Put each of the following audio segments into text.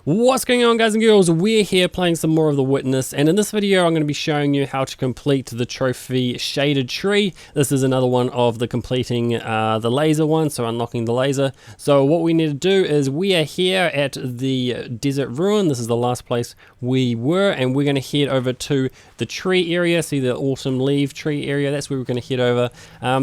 What's going on, guys and girls? We're here playing some more of The Witness, and in this video I'm going to be showing you how to complete the trophy Shaded Tree. This is another one of the completing the laser one, so unlocking the laser. So what we need to do is we are here at the desert ruin. This is the last place we were, and we're going to head over to the tree area. See the autumn leaf tree area? That's where we're going to head over.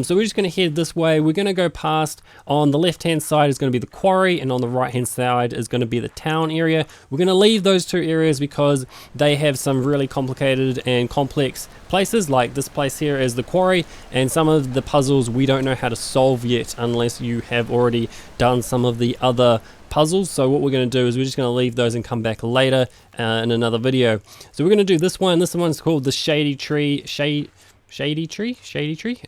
So we're just going to head this way. We're going to go past, on the left hand side is going to be the quarry, and on the right hand side is going to be the town area. We're going to leave those two areas because they have some really complicated and complex places. Like this place here is the quarry, and some of the puzzles we don't know how to solve yet unless you have already done some of the other puzzles. So what we're going to do is we're just going to leave those and come back later in another video. So we're going to do this one. This one's called the Shady Tree. Shady Tree.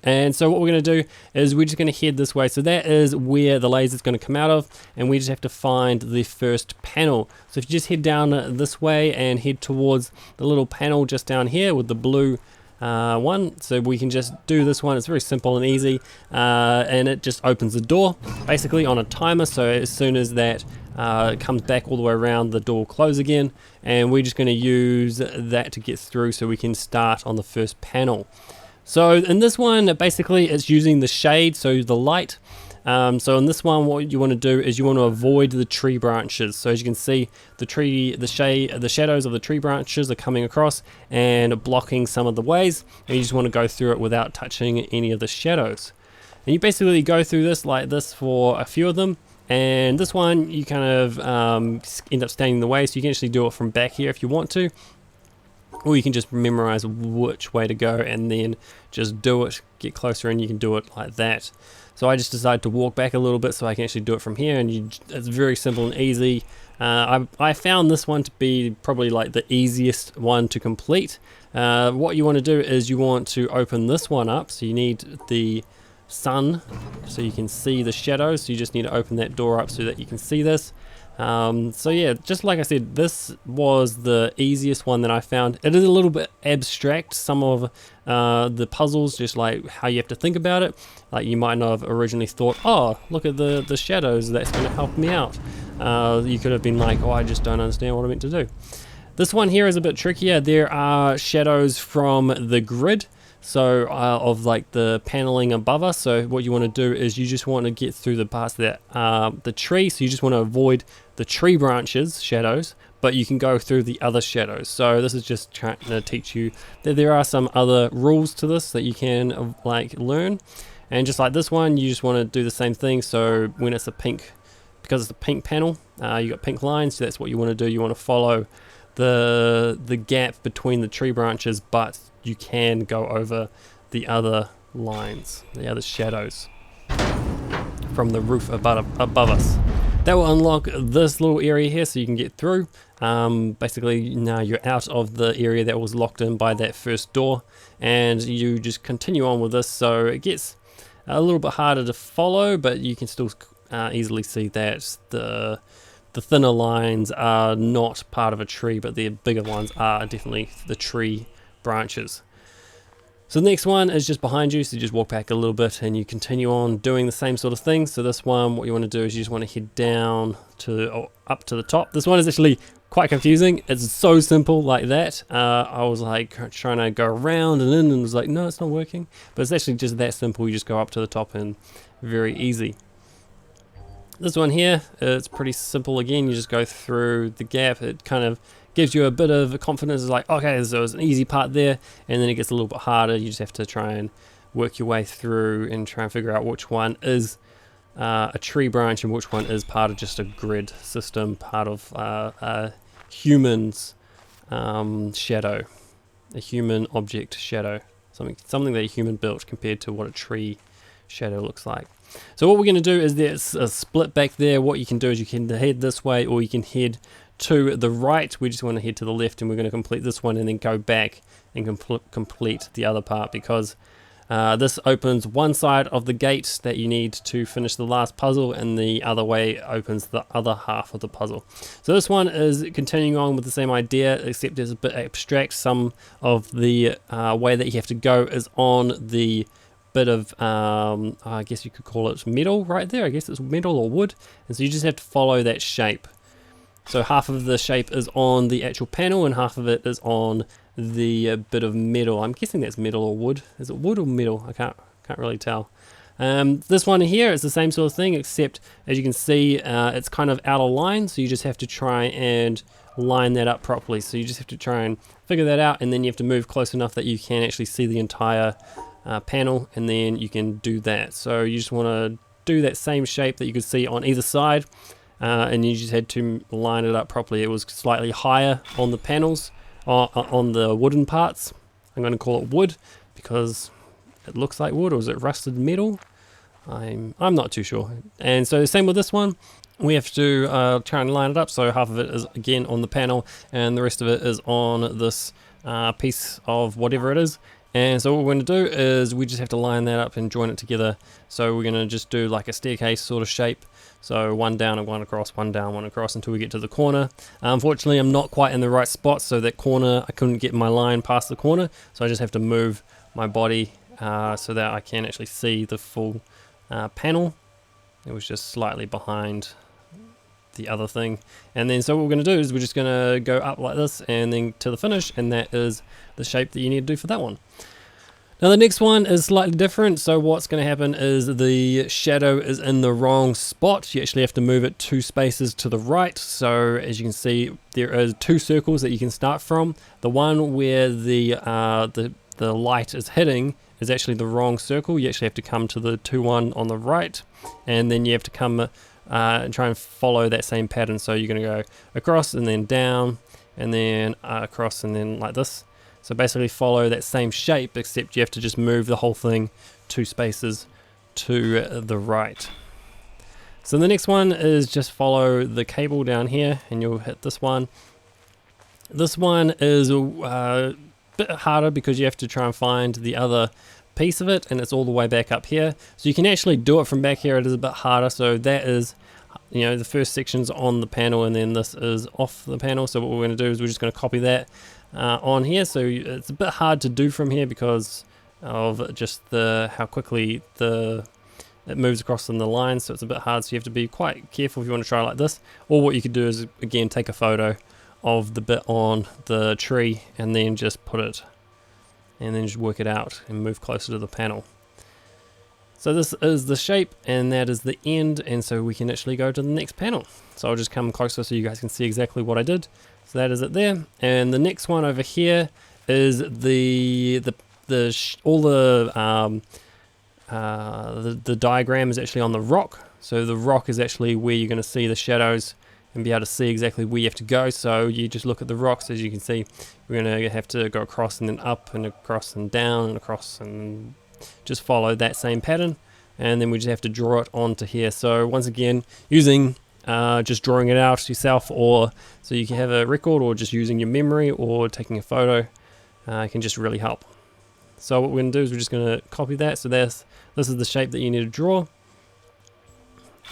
And so what we're going to do is we're just going to head this way. So that is where the laser is going to come out of, and we just have to find the first panel. So if you just head down this way and head towards the little panel just down here with the blue one, so we can just do this one. It's very simple and easy, and it just opens the door basically on a timer. So as soon as that it comes back all the way around, the door will close again, and we're just going to use that to get through so we can start on the first panel. So in this one, basically it's using the shade, so the light. So in this one, what you want to do is you want to avoid the tree branches. So as you can see, the shadows of the tree branches are coming across and blocking some of the ways, and you just want to go through it without touching any of the shadows. And you basically go through this like this for a few of them. And this one, you kind of end up standing in the way, so you can actually do it from back here if you want to. Or you can just memorize which way to go and then just do it, get closer, and you can do it like that. So I just decided to walk back a little bit so I can actually do it from here, and it's very simple and easy. I found this one to be probably like the easiest one to complete. What you want to do is you want to open this one up, so you need the sun so you can see the shadows. So you just need to open that door up so that you can see this. So yeah, just like I said, this was the easiest one that I found. It is a little bit abstract, some of the puzzles, just like how you have to think about it. Like you might not have originally thought, oh, look at the shadows, that's going to help me out. You could have been like, oh, I just don't understand what I meant to do. This one here is a bit trickier. There are shadows from the grid, so of like the paneling above us. So what you want to do is you just want to get through the parts that the tree, so you just want to avoid the tree branches shadows, but you can go through the other shadows. So this is just trying to teach you that there are some other rules to this that you can like learn. And just like this one, you just want to do the same thing. So when it's a pink, because it's a pink panel, you got pink lines, so that's what you want to do. You want to follow the gap between the tree branches, but you can go over the other lines, the other shadows from the roof above us. That will unlock this little area here so you can get through. Basically now you're out of the area that was locked in by that first door, and you just continue on with this. So it gets a little bit harder to follow, but you can still easily see that the thinner lines are not part of a tree, but the bigger ones are definitely the tree branches. So the next one is just behind you, so you just walk back a little bit and you continue on doing the same sort of thing. So this one, what you want to do is you just want to head down to up to the top. This one is actually quite confusing. It's so simple like that. I was like trying to go around and in, and was like, no, it's not working. But it's actually just that simple. You just go up to the top and very easy. This one here, it's pretty simple again. You just go through the gap. It kind of gives you a bit of confidence. It's like, okay, so there's an easy part there, and then it gets a little bit harder. You just have to try and work your way through and try and figure out which one is a tree branch and which one is part of just a grid system, part of a human's shadow, a human object shadow, something that a human built compared to what a tree shadow looks like. So what we're going to do is there's a split back there. What you can do is you can head this way, or you can head to the right. We just want to head to the left, and we're going to complete this one and then go back and complete the other part, because this opens one side of the gate that you need to finish the last puzzle, and the other way opens the other half of the puzzle. So this one is continuing on with the same idea, except it's a bit abstract. Some of the way that you have to go is on the bit of I guess you could call it metal right there. I guess it's metal or wood, and so you just have to follow that shape. So half of the shape is on the actual panel and half of it is on the bit of metal. I'm guessing that's metal or wood. Is it wood or metal? I can't really tell. This one here is the same sort of thing, except as you can see, it's kind of out of line, so you just have to try and line that up properly. So you just have to try and figure that out, and then you have to move close enough that you can actually see the entire panel, and then you can do that. So you just want to do that same shape that you could see on either side, and you just had to line it up properly. It was slightly higher on the panels, on the wooden parts. I'm going to call it wood because it looks like wood, or is it rusted metal? I'm not too sure. And so the same with this one. We have to try and line it up, so half of it is again on the panel and the rest of it is on this piece of whatever it is. And so what we're going to do is we just have to line that up and join it together. So we're going to just do like a staircase sort of shape. So one down and one across, one down, one across until we get to the corner. Unfortunately, I'm not quite in the right spot, so that corner, I couldn't get my line past the corner. So I just have to move my body so that I can actually see the full panel. It was just slightly behind the other thing. And then so what we're going to do is we're just going to go up like this and then to the finish, and that is the shape that you need to do for that one. Now the next one is slightly different. So what's going to happen is the shadow is in the wrong spot. You actually have to move it 2 spaces to the right. So as you can see, there are 2 circles that you can start from. The one where the light is hitting is actually the wrong circle. You actually have to come to the 2-1 on the right, and then you have to come and try and follow that same pattern. So you're going to go across and then down and then across and then like this. So basically follow that same shape, except you have to just move the whole thing 2 spaces to the right. So the next one is just follow the cable down here and you'll hit this one. This one is a bit harder because you have to try and find the other piece of it, and it's all the way back up here. So you can actually do it from back here. It is a bit harder. So that is, you know, the first section's on the panel and then this is off the panel. So what we're going to do is we're just going to copy that on here. So it's a bit hard to do from here because of just how quickly it moves across in the line. So it's a bit hard. So you have to be quite careful if you want to try like this. Or what you could do is again take a photo of the bit on the tree and then just put it and then just work it out and move closer to the panel. So this is the shape and that is the end, and so we can actually go to the next panel. So I'll just come closer so you guys can see exactly what I did. So that is it there, and the next one over here is the diagram is actually on the rock. So the rock is actually where you're going to see the shadows and be able to see exactly where you have to go. So you just look at the rocks. As you can see, we're going to have to go across and then up and across and down and across, and just follow that same pattern, and then we just have to draw it onto here. So once again, using just drawing it out yourself, or so you can have a record, or just using your memory or taking a photo can just really help. So what we're going to do is we're just going to copy that. So this is the shape that you need to draw,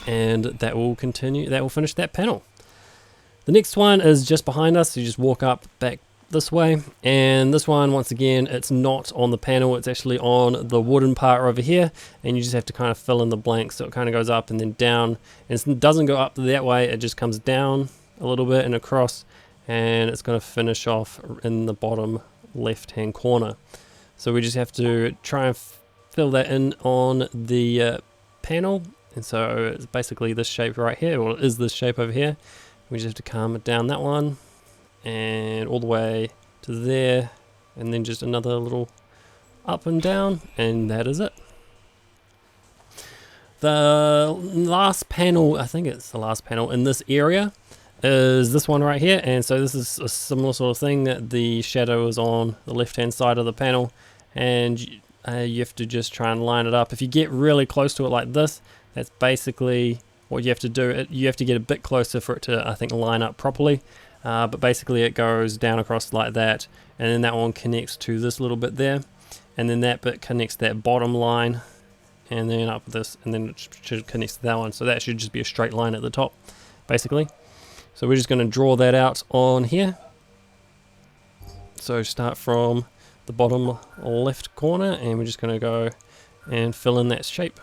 and that will finish that panel. The next one is just behind us. So you just walk up back this way, and this one, once again, it's not on the panel, it's actually on the wooden part over here, and you just have to kind of fill in the blanks. So it kind of goes up and then down, and it doesn't go up that way, it just comes down a little bit and across, and it's going to finish off in the bottom left hand corner. So we just have to try and fill that in on the panel, and so it's basically this shape right here, or it is this shape over here. We just have to come down that one and all the way to there, and then just another little up and down, and that is it. The last panel, I think it's the last panel in this area, is this one right here, and so this is a similar sort of thing. That the shadow is on the left hand side of the panel, and you have to just try and line it up. If you get really close to it like this, that's basically what you have to do. You have to get a bit closer for it to, I think, line up properly. But basically it goes down across like that, and then that one connects to this little bit there, and then that bit connects that bottom line, and then up this, and then it should connect to that one. So that should just be a straight line at the top, basically. So we're just going to draw that out on here. So start from the bottom left corner, and we're just going to go and fill in that shape.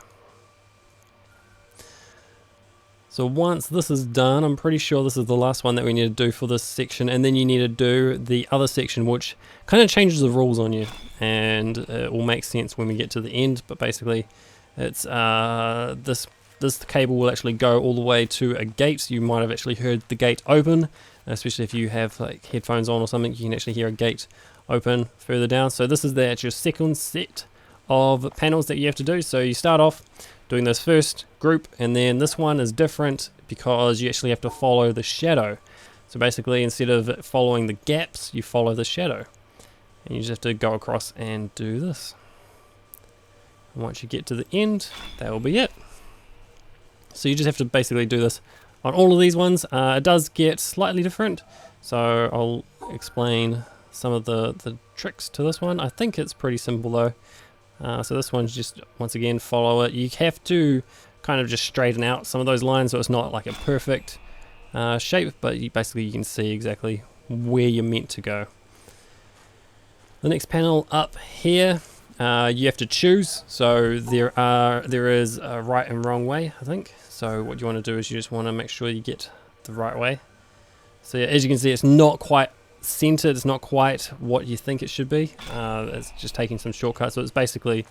So once this is done, I'm pretty sure this is the last one that we need to do for this section, and then you need to do the other section, which kind of changes the rules on you, and it will make sense when we get to the end. But basically it's this cable will actually go all the way to a gate. You might have actually heard the gate open, especially if you have like headphones on or something. You can actually hear a gate open further down. So this is your second set of panels that you have to do. So you start off doing this first group, and then this one is different because you actually have to follow the shadow. So basically, instead of following the gaps, you follow the shadow, and you just have to go across and do this. And once you get to the end, that will be it. So you just have to basically do this on all of these ones. It does get slightly different, so I'll explain some of the tricks to this one. I think it's pretty simple though. So this one's just, once again, follow it. You have to kind of just straighten out some of those lines so it's not like a perfect shape, but basically you can see exactly where you're meant to go. The next panel up here, you have to choose. So there is a right and wrong way, I think. So what you want to do is you just want to make sure you get the right way. So yeah, as you can see, it's not quite centered, it's not quite what you think it should be. It's just taking some shortcuts. So it's basically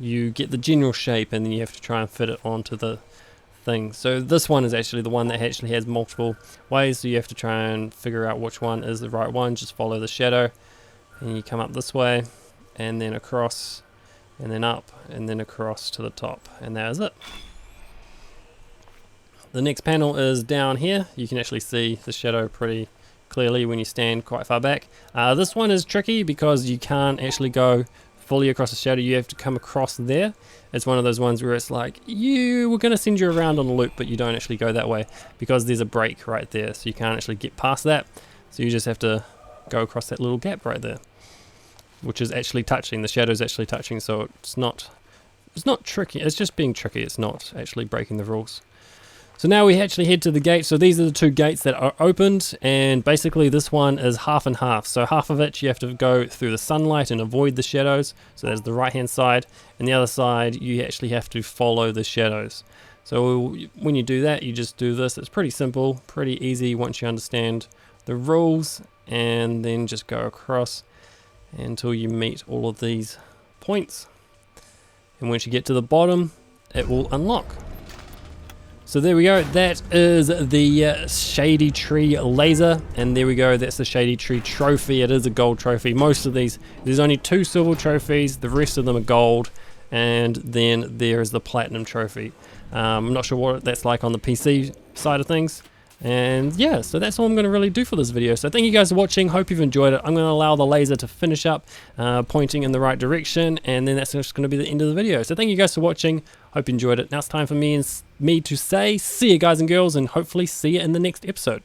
you get the general shape and then you have to try and fit it onto the thing. So this one is actually the one that actually has multiple ways, so you have to try and figure out which one is the right one. Just follow the shadow and you come up this way and then across and then up and then across to the top, and that is it. The next panel is down here. You can actually see the shadow pretty clearly when you stand quite far back. This one is tricky because you can't actually go fully across the shadow. You have to come across there. It's one of those ones where it's like, we're going to send you around on a loop, but you don't actually go that way because there's a break right there, so you can't actually get past that. So you just have to go across that little gap right there, which is actually touching. The shadow's actually touching, so it's not tricky. It's just being tricky. It's not actually breaking the rules. So now we actually head to the gate. So these are the two gates that are opened, and basically this one is half and half. So half of it you have to go through the sunlight and avoid the shadows. So that's the right hand side, and the other side you actually have to follow the shadows. So when you do that, you just do this. It's pretty simple, pretty easy once you understand the rules, and then just go across until you meet all of these points. And once you get to the bottom, it will unlock. So there we go, that is the Shady Tree Laser, and there we go, that's the Shady Tree Trophy. It is a gold trophy. Most of these, there's only 2 silver trophies, the rest of them are gold, and then there is the Platinum Trophy. I'm not sure what that's like on the PC side of things. And yeah, so that's all I'm going to really do for this video. So thank you guys for watching, hope you've enjoyed it. I'm going to allow the laser to finish up, pointing in the right direction, and then that's just going to be the end of the video. So thank you guys for watching, hope you enjoyed it. Now it's time for me to say see you guys and girls, and hopefully see you in the next episode.